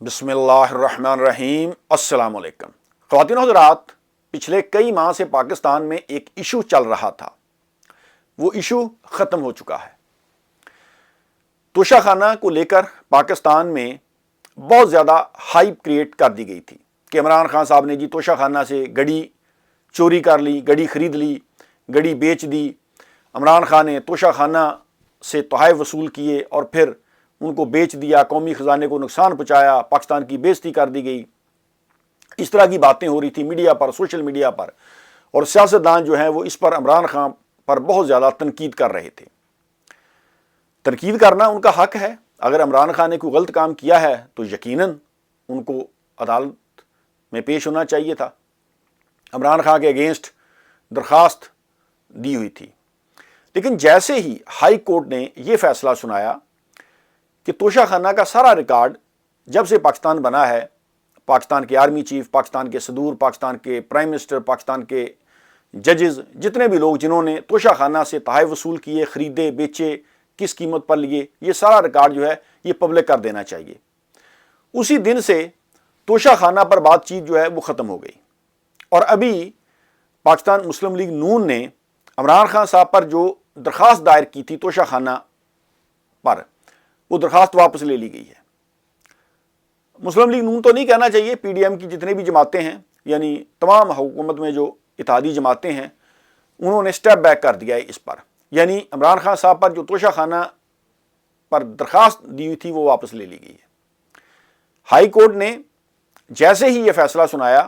بسم اللہ الرحمن الرحیم۔ السلام علیکم خواتین و حضرات، پچھلے کئی ماہ سے پاکستان میں ایک ایشو چل رہا تھا، وہ ایشو ختم ہو چکا ہے۔ توشہ خانہ کو لے کر پاکستان میں بہت زیادہ ہائپ کریٹ کر دی گئی تھی کہ عمران خان صاحب نے توشہ خانہ سے گڑی چوری کر لی، گڑی خرید لی، گڑی بیچ دی۔ عمران خان نے توشہ خانہ سے تحائف وصول کیے اور پھر ان کو بیچ دیا، قومی خزانے کو نقصان پہنچایا، پاکستان کی بے عزتی کر دی گئی۔ اس طرح کی باتیں ہو رہی تھی میڈیا پر، سوشل میڈیا پر، اور سیاستدان جو ہیں وہ اس پر عمران خان پر بہت زیادہ تنقید کر رہے تھے۔ تنقید کرنا ان کا حق ہے، اگر عمران خان نے کوئی غلط کام کیا ہے تو یقیناً ان کو عدالت میں پیش ہونا چاہیے تھا۔ عمران خان کے اگینسٹ درخواست دی ہوئی تھی، لیکن جیسے ہی ہائی کورٹ نے یہ فیصلہ سنایا کہ توشہ خانہ کا سارا ریکارڈ جب سے پاکستان بنا ہے، پاکستان کے آرمی چیف، پاکستان کے صدور، پاکستان کے پرائم منسٹر، پاکستان کے ججز، جتنے بھی لوگ جنہوں نے توشہ خانہ سے تحائف وصول کیے، خریدے، بیچے، کس قیمت پر لیے، یہ سارا ریکارڈ جو ہے یہ پبلک کر دینا چاہیے۔ اسی دن سے توشہ خانہ پر بات چیت جو ہے وہ ختم ہو گئی، اور ابھی پاکستان مسلم لیگ نون نے عمران خان صاحب پر جو درخواست دائر کی تھی توشہ خانہ پر، وہ درخواست واپس لے لی گئی ہے۔ مسلم لیگ نون تو نہیں کہنا چاہیے، پی ڈی ایم کی جتنے بھی جماعتیں ہیں، یعنی تمام حکومت میں جو اتحادی جماعتیں ہیں، انہوں نے سٹیپ بیک کر دیا ہے اس پر، یعنی عمران خان صاحب پر جو توشہ خانہ پر درخواست دی ہوئی تھی وہ واپس لے لی گئی ہے۔ ہائی کورٹ نے جیسے ہی یہ فیصلہ سنایا،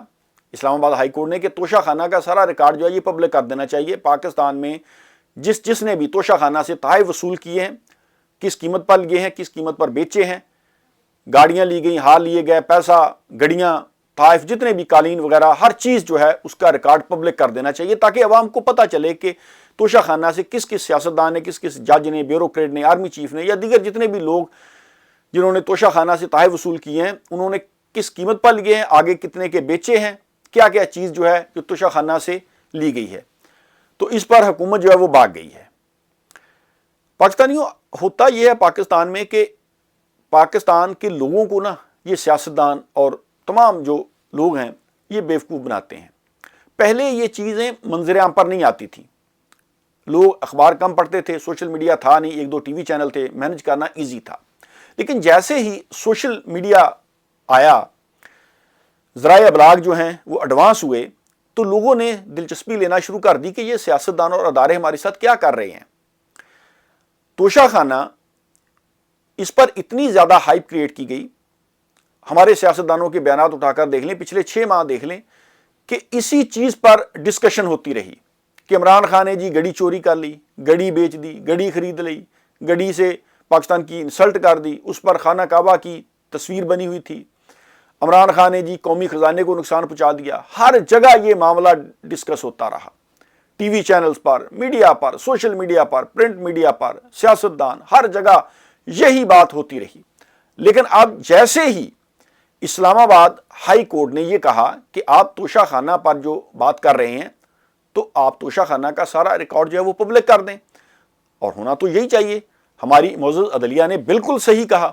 اسلام آباد ہائی کورٹ نے، کہ توشہ خانہ کا سارا ریکارڈ جو ہے یہ پبلک کر دینا چاہیے۔ پاکستان میں جس نے بھی توشہ خانہ سے تحائف وصول کیے ہیں، کس قیمت پر لیے ہیں، کس قیمت پر بیچے ہیں، گاڑیاں لی گئیں، ہار لیے گئے، پیسہ، گڑیاں، تحائف، جتنے بھی قالین وغیرہ، ہر چیز جو ہے اس کا ریکارڈ پبلک کر دینا چاہیے، تاکہ عوام کو پتہ چلے کہ توشہ خانہ سے کس کس سیاستدان نے، کس کس جج نے، بیوروکریٹ نے، آرمی چیف نے، یا دیگر جتنے بھی لوگ جنہوں نے توشہ خانہ سے تحائف وصول کیے ہیں، انہوں نے کس قیمت پر لیے ہیں، آگے کتنے کے بیچے ہیں، کیا کیا چیز جو ہے جو توشہ خانہ سے لی گئی ہے۔ تو اس پر حکومت جو ہے وہ بھاگ گئی ہے۔ پاکستانیوں، ہوتا یہ ہے پاکستان میں کہ پاکستان کے لوگوں کو یہ سیاستدان اور تمام جو لوگ ہیں یہ بیوقوف بناتے ہیں۔ پہلے یہ چیزیں منظر عام پر نہیں آتی تھیں، لوگ اخبار کم پڑھتے تھے، سوشل میڈیا تھا نہیں، ایک دو ٹی وی چینل تھے، مینج کرنا ایزی تھا۔ لیکن جیسے ہی سوشل میڈیا آیا، ذرائع ابلاغ جو ہیں وہ ایڈوانس ہوئے، تو لوگوں نے دلچسپی لینا شروع کر دی کہ یہ سیاستدان اور ادارے ہمارے ساتھ کیا کر رہے ہیں۔ توشہ خانہ، اس پر اتنی زیادہ ہائپ کریٹ کی گئی، ہمارے سیاستدانوں کے بیانات اٹھا کر دیکھ لیں، پچھلے 6 ماہ دیکھ لیں کہ اسی چیز پر ڈسکشن ہوتی رہی کہ عمران خان نے گڑی چوری کر لی، گڑی بیچ دی، گڑی خرید لی، گڑی سے پاکستان کی انسلٹ کر دی، اس پر خانہ کعبہ کی تصویر بنی ہوئی تھی، عمران خان نے قومی خزانے کو نقصان پہنچا دیا۔ ہر جگہ یہ معاملہ ڈسکس ہوتا رہا، ٹی وی چینلز پر، میڈیا پر، سوشل میڈیا پر، پرنٹ میڈیا پر، سیاستدان، ہر جگہ یہی بات ہوتی رہی۔ لیکن اب جیسے ہی اسلام آباد ہائی کورٹ نے یہ کہا کہ آپ توشہ خانہ پر جو بات کر رہے ہیں تو آپ توشہ خانہ کا سارا ریکارڈ جو ہے وہ پبلک کر دیں، اور ہونا تو یہی چاہیے۔ ہماری معزز عدلیہ نے بالکل صحیح کہا،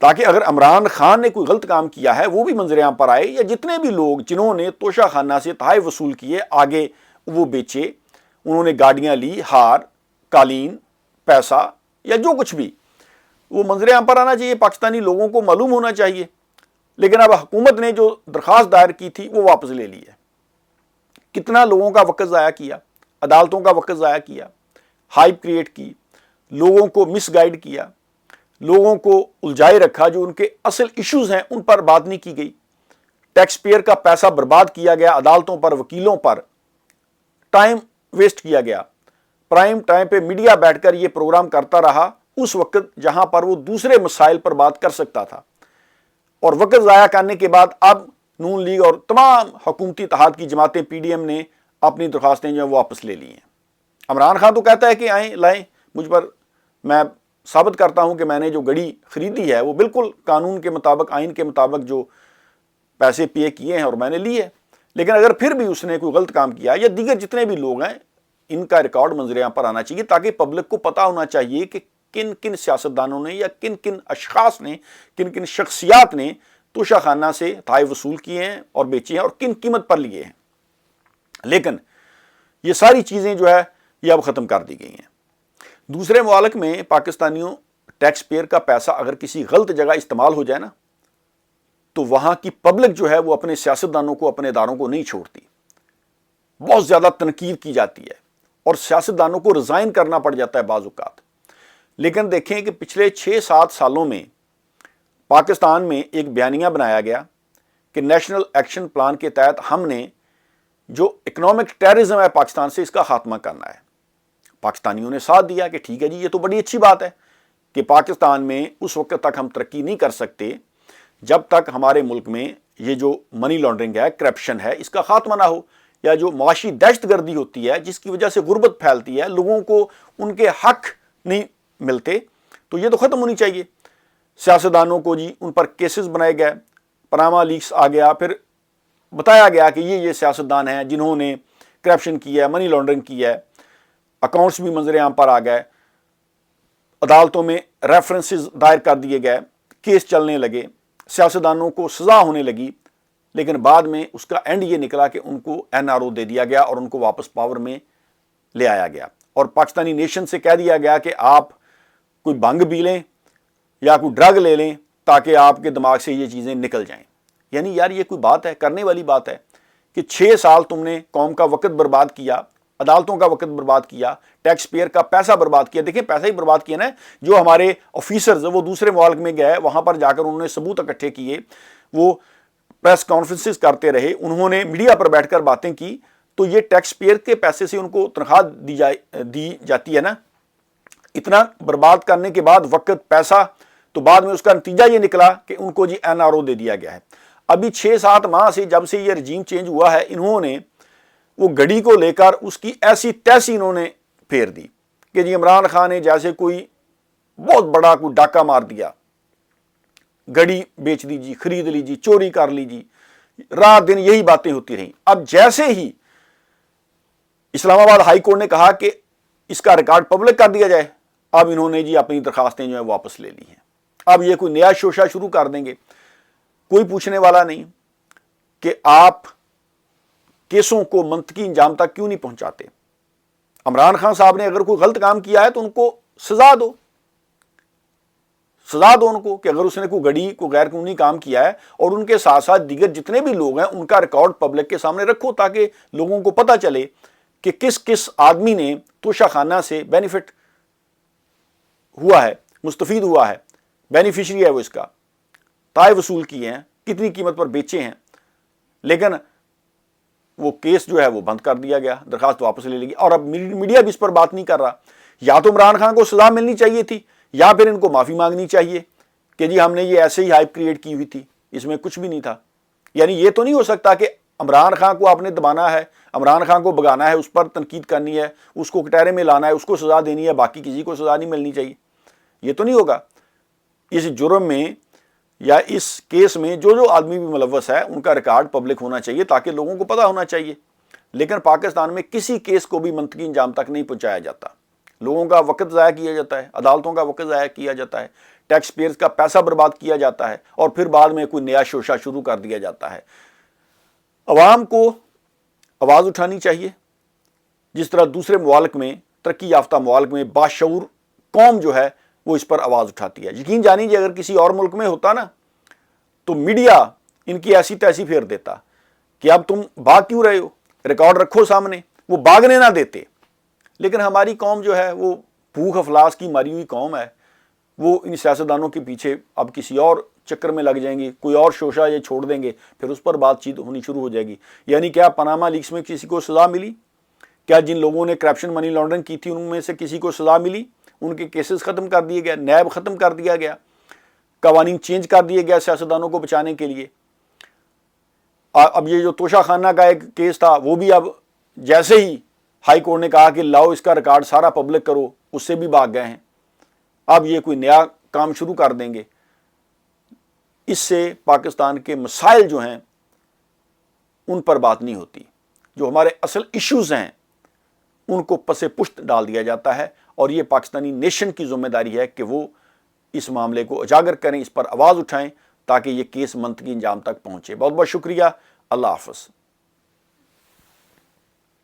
تاکہ اگر عمران خان نے کوئی غلط کام کیا ہے وہ بھی منظر عام پر آئے، یا جتنے بھی لوگ جنہوں نے توشہ خانہ سے تحائف وصول کیے، آگے وہ بیچے، انہوں نے گاڑیاں لی، ہار، قالین، پیسہ، یا جو کچھ بھی، وہ منظر عام پر آنا چاہیے، پاکستانی لوگوں کو معلوم ہونا چاہیے۔ لیکن اب حکومت نے جو درخواست دائر کی تھی وہ واپس لے لی ہے۔ کتنا لوگوں کا وقت ضائع کیا، عدالتوں کا وقت ضائع کیا، ہائپ کریٹ کی، لوگوں کو مس گائیڈ کیا، لوگوں کو الجھائے رکھا، جو ان کے اصل ایشوز ہیں ان پر بات نہیں کی گئی، ٹیکس پیئر کا پیسہ برباد کیا گیا، عدالتوں پر، وکیلوں پر ٹائم ویسٹ کیا گیا۔ پرائم ٹائم پہ میڈیا بیٹھ کر یہ پروگرام کرتا رہا اس وقت جہاں پر وہ دوسرے مسائل پر بات کر سکتا تھا، اور وقت ضائع کرنے کے بعد اب نون لیگ اور تمام حکومتی اتحاد کی جماعتیں، پی ڈی ایم نے اپنی درخواستیں جو ہیں وہ واپس لے لی ہیں۔ عمران خان تو کہتا ہے کہ آئیں لائیں مجھ پر، میں ثابت کرتا ہوں کہ میں نے جو گڑی خریدی ہے وہ بالکل قانون کے مطابق، آئین کے مطابق جو پیسے پے کیے ہیں اور میں نے لیے۔ لیکن اگر پھر بھی اس نے کوئی غلط کام کیا، یا دیگر جتنے بھی لوگ ہیں، ان کا ریکارڈ منظر عام پر آنا چاہیے، تاکہ پبلک کو پتہ ہونا چاہیے کہ کن کن سیاستدانوں نے یا کن کن اشخاص نے، کن کن شخصیات نے توشہ خانہ سے تحائف وصول کیے ہیں اور بیچے ہیں اور کن قیمت پر لیے ہیں. لیکن یہ ساری چیزیں جو ہے یہ اب ختم کر دی گئی ہیں. دوسرے ممالک میں پاکستانیوں ٹیکس پیئر کا پیسہ اگر کسی غلط جگہ استعمال ہو جائے نا تو وہاں کی پبلک جو ہے وہ اپنے سیاستدانوں کو، اپنے اداروں کو نہیں چھوڑتی. بہت زیادہ تنقید کی جاتی ہے اور سیاستدانوں کو ریزائن کرنا پڑ جاتا ہے بعض اوقات. لیکن دیکھیں کہ پچھلے 6-7 سالوں میں پاکستان میں ایک بیانیہ بنایا گیا کہ نیشنل ایکشن پلان کے تحت ہم نے جو اکنامک ٹیررزم ہے پاکستان سے، اس کا خاتمہ کرنا ہے. پاکستانیوں نے ساتھ دیا کہ ٹھیک ہے جی، یہ تو بڑی اچھی بات ہے کہ پاکستان میں اس وقت تک ہم ترقی نہیں کر سکتے جب تک ہمارے ملک میں یہ جو منی لانڈرنگ ہے، کرپشن ہے، اس کا خاتمہ نہ ہو، یا جو معاشی دہشت گردی ہوتی ہے جس کی وجہ سے غربت پھیلتی ہے، لوگوں کو ان کے حق نہیں ملتے، تو یہ تو ختم ہونی چاہیے. سیاستدانوں کو جی ان پر کیسز بنائے گئے، پاناما لیکس آ گیا، پھر بتایا گیا کہ یہ سیاستدان ہیں جنہوں نے کرپشن کیا ہے، منی لانڈرنگ کی ہے، اکاؤنٹس بھی منظر عام پر آ گئے، عدالتوں میں ریفرنسز دائر کر دیے گئے، کیس چلنے لگے، سیاستدانوں کو سزا ہونے لگی. لیکن بعد میں اس کا اینڈ یہ نکلا کہ ان کو NRO دے دیا گیا اور ان کو واپس پاور میں لے آیا گیا اور پاکستانی نیشن سے کہہ دیا گیا کہ آپ کوئی بھنگ پی لیں یا کوئی ڈرگ لے لیں تاکہ آپ کے دماغ سے یہ چیزیں نکل جائیں. یعنی یار یہ کوئی بات ہے، کرنے والی بات ہے کہ 6 سال تم نے قوم کا وقت برباد کیا، عدالتوں کا وقت برباد کیا، ٹیکس پیئر کا پیسہ برباد کیا. دیکھیں پیسہ ہی برباد کیا نا. جو ہمارے آفیسرز وہ دوسرے ممالک میں گئے، وہاں پر جا کر انہوں نے ثبوت اکٹھے کیے، وہ پریس کانفرنسز کرتے رہے، انہوں نے میڈیا پر بیٹھ کر باتیں کی، تو یہ ٹیکس پیئر کے پیسے سے ان کو تنخواہ دی جاتی ہے نا. اتنا برباد کرنے کے بعد وقت، پیسہ، تو بعد میں اس کا نتیجہ یہ نکلا کہ ان کو جی NRO دے دیا گیا ہے. ابھی 6-7 ماہ سے جب سے یہ رجیم چینج ہوا ہے، انہوں نے وہ گڑی کو لے کر اس کی ایسی تیسی انہوں نے پھیر دی کہ جی عمران خان نے جیسے کوئی بہت بڑا کوئی ڈاکہ مار دیا، گڑی بیچ دیجی، خرید لیجی، چوری کر لیجی، رات دن یہی باتیں ہوتی رہیں. اب جیسے ہی اسلام آباد ہائی کورٹ نے کہا کہ اس کا ریکارڈ پبلک کر دیا جائے، اب انہوں نے جی اپنی درخواستیں جو ہیں واپس لے لی ہیں. اب یہ کوئی نیا شوشہ شروع کر دیں گے. کوئی پوچھنے والا نہیں کہ آپ کیسوں کو منطقی انجام تک کیوں نہیں پہنچاتے. عمران خان صاحب نے اگر کوئی غلط کام کیا ہے تو ان کو سزا دو ان کو، کہ اگر اس نے کوئی گڑی کو غیر قانونی کام کیا ہے، اور ان کے ساتھ ساتھ دیگر جتنے بھی لوگ ہیں ان کا ریکارڈ پبلک کے سامنے رکھو تاکہ لوگوں کو پتہ چلے کہ کس کس آدمی نے توشہ خانہ سے بینیفٹ ہوا ہے، مستفید ہوا ہے، بینیفیشری ہے وہ، اس کا تحائف وصول کیے ہیں، کتنی قیمت پر بیچے ہیں. لیکن وہ کیس جو ہے وہ بند کر دیا گیا، درخواست واپس لے لی گئی، اور اب میڈیا بھی اس پر بات نہیں کر رہا. یا تو عمران خان کو سزا ملنی چاہیے تھی، یا پھر ان کو معافی مانگنی چاہیے کہ جی ہم نے یہ ایسے ہی ہائپ کریٹ کی ہوئی تھی، اس میں کچھ بھی نہیں تھا. یعنی یہ تو نہیں ہو سکتا کہ عمران خان کو آپ نے دبانا ہے، عمران خان کو بگانا ہے، اس پر تنقید کرنی ہے، اس کو کٹہرے میں لانا ہے، اس کو سزا دینی ہے، باقی کسی کو سزا نہیں ملنی چاہیے. یہ تو نہیں ہوگا. اس جرم میں یا اس کیس میں جو آدمی بھی ملوث ہے ان کا ریکارڈ پبلک ہونا چاہیے تاکہ لوگوں کو پتہ ہونا چاہیے. لیکن پاکستان میں کسی کیس کو بھی منطقی انجام تک نہیں پہنچایا جاتا. لوگوں کا وقت ضائع کیا جاتا ہے، عدالتوں کا وقت ضائع کیا جاتا ہے، ٹیکس پیئرز کا پیسہ برباد کیا جاتا ہے، اور پھر بعد میں کوئی نیا شوشہ شروع کر دیا جاتا ہے. عوام کو آواز اٹھانی چاہیے، جس طرح دوسرے ممالک میں، ترقی یافتہ ممالک میں باشعور قوم جو ہے وہ اس پر آواز اٹھاتی ہے. یقین جانیے اگر کسی اور ملک میں ہوتا نا تو میڈیا ان کی ایسی تیسی پھیر دیتا کہ اب تم بھاگ کیوں رہے ہو، ریکارڈ رکھو سامنے. وہ بھاگنے نہ دیتے. لیکن ہماری قوم جو ہے وہ بھوک افلاس کی ماری ہوئی قوم ہے. وہ ان سیاستدانوں کے پیچھے اب کسی اور چکر میں لگ جائیں گے، کوئی اور شوشہ یہ چھوڑ دیں گے، پھر اس پر بات چیت ہونی شروع ہو جائے گی. یعنی کیا پاناما لیکس میں کسی کو سزا ملی؟ کیا جن لوگوں نے کرپشن منی لانڈرنگ کی تھی ان میں سے کسی کو سزا ملی؟ ان کے کیسز ختم کر دیے گئے، نیب ختم کر دیا گیا، قوانین چینج کر دیے گئے سیاستدانوں کو بچانے کے لیے. اب یہ جو توشہ خانہ کا ایک کیس تھا وہ بھی اب جیسے ہی ہائی کورٹ نے کہا کہ لاؤ اس کا ریکارڈ سارا پبلک کرو، اس سے بھی بھاگ گئے ہیں. اب یہ کوئی نیا کام شروع کر دیں گے. اس سے پاکستان کے مسائل جو ہیں ان پر بات نہیں ہوتی. جو ہمارے اصل ایشوز ہیں ان کو پس پشت ڈال دیا جاتا ہے اور یہ پاکستانی نیشن کی ذمہ داری ہے کہ وہ اس معاملے کو اجاگر کریں، اس پر آواز اٹھائیں تاکہ یہ کیس منطقی انجام تک پہنچے۔ بہت بہت شکریہ، اللہ حافظ۔